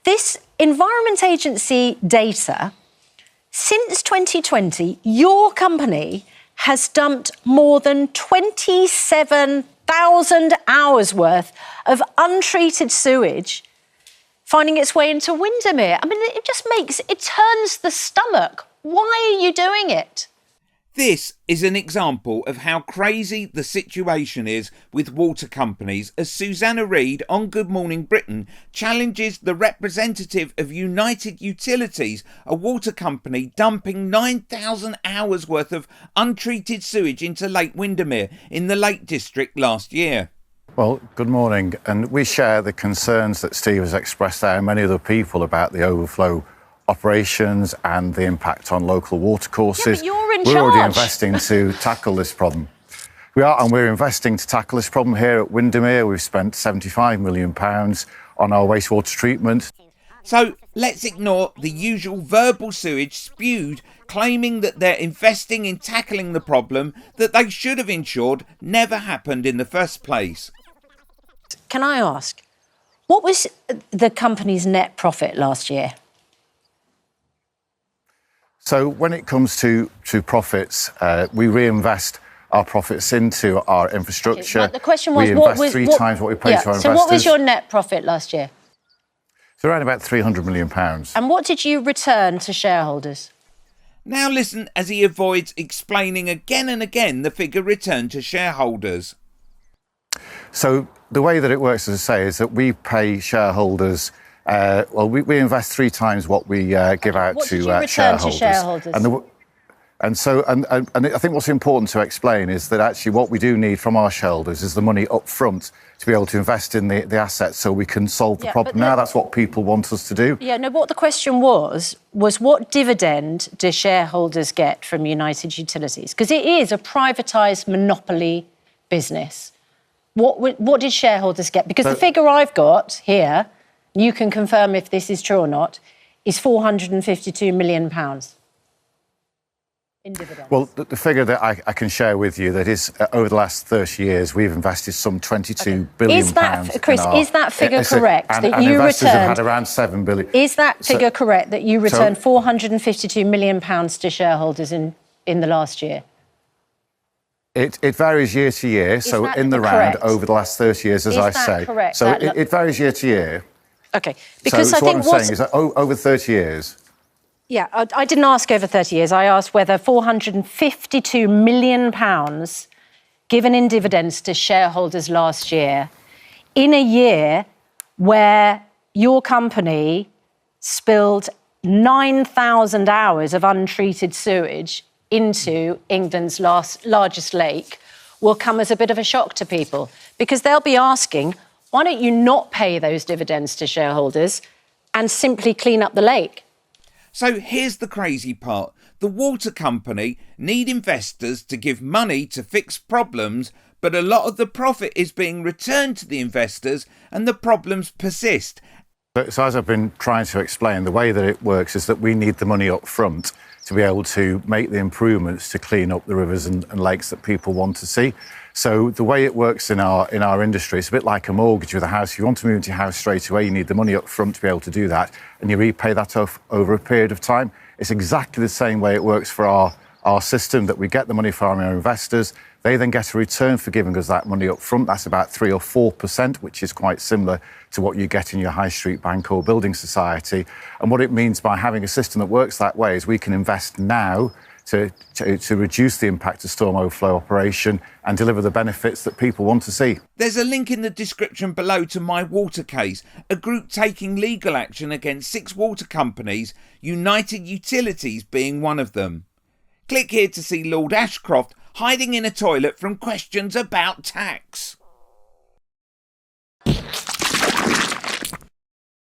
This Environment Agency data, since 2020, your company has dumped more than 27,000 hours worth of untreated sewage finding its way into Windermere. I mean, it turns the stomach. Why are you doing it? This is an example of how crazy the situation is with water companies as Susanna Reid on Good Morning Britain challenges the representative of United Utilities, a water company dumping 9,000 hours worth of untreated sewage into Lake Windermere in the Lake District last year. Well, good morning, and we share the concerns that Steve has expressed there and many other people about the overflow operations and the impact on local watercourses. Yeah, but you're in We're charge. already investing to tackle this problem. We are, and we're investing to tackle this problem here at Windermere. We've spent £75 million on our wastewater treatment. So let's ignore the usual verbal sewage spewed, claiming that they're investing in tackling the problem that they should have ensured never happened in the first place. Can I ask, what was the company's net profit last year? So when it comes to profits, we reinvest our profits into our infrastructure. Okay, the question was, we invest three times what we pay to our investors. So what was your net profit last year? So around about £300 million. And what did you return to shareholders? Now listen as he avoids explaining again and again the figure returned to shareholders. So the way that it works, as I say, is that we pay shareholders. We invest three times what we give out what to did you return shareholders. To shareholders? And I think what's important to explain is that actually what we do need from our shareholders is the money up front to be able to invest in the assets so we can solve the problem. Now that's what people want us to do. Yeah, no, what the question was what dividend do shareholders get from United Utilities? Because it is a privatised monopoly business. What did shareholders get? Because the figure I've got here, you can confirm if this is true or not, is £452 million in dividends. Well, the figure that I can share with you, that is over the last 30 years, we've invested some £22 billion. Is that, Chris, is that figure correct? And returned, investors have had around £7 billion. Is that figure correct, that you returned £452 million to shareholders in the last year? It varies year to year. So in the round, over the last 30 years, as I say. Correct? So it varies year to year. OK, because so I think what I'm saying is that over 30 years. Yeah, I didn't ask over 30 years. I asked whether £452 million given in dividends to shareholders last year, in a year where your company spilled 9,000 hours of untreated sewage into England's largest lake, will come as a bit of a shock to people, because they'll be asking, why don't you not pay those dividends to shareholders and simply clean up the lake? So here's the crazy part. The water company need investors to give money to fix problems, but a lot of the profit is being returned to the investors and the problems persist. So as I've been trying to explain, the way that it works is that we need the money up front to be able to make the improvements to clean up the rivers and lakes that people want to see. So the way it works in our industry, it's a bit like a mortgage with a house. If you want to move into your house straight away, you need the money up front to be able to do that, and you repay that over a period of time. It's exactly the same way it works for our system, that we get the money from our investors. They then get a return for giving us that money up front. That's about 3 or 4%, which is quite similar to what you get in your high street bank or building society. And what it means by having a system that works that way is we can invest now to reduce the impact of storm overflow operation and deliver the benefits that people want to see. There's a link in the description below to My Water Case, a group taking legal action against 6 water companies, United Utilities being one of them. Click here to see Lord Ashcroft hiding in a toilet from questions about tax.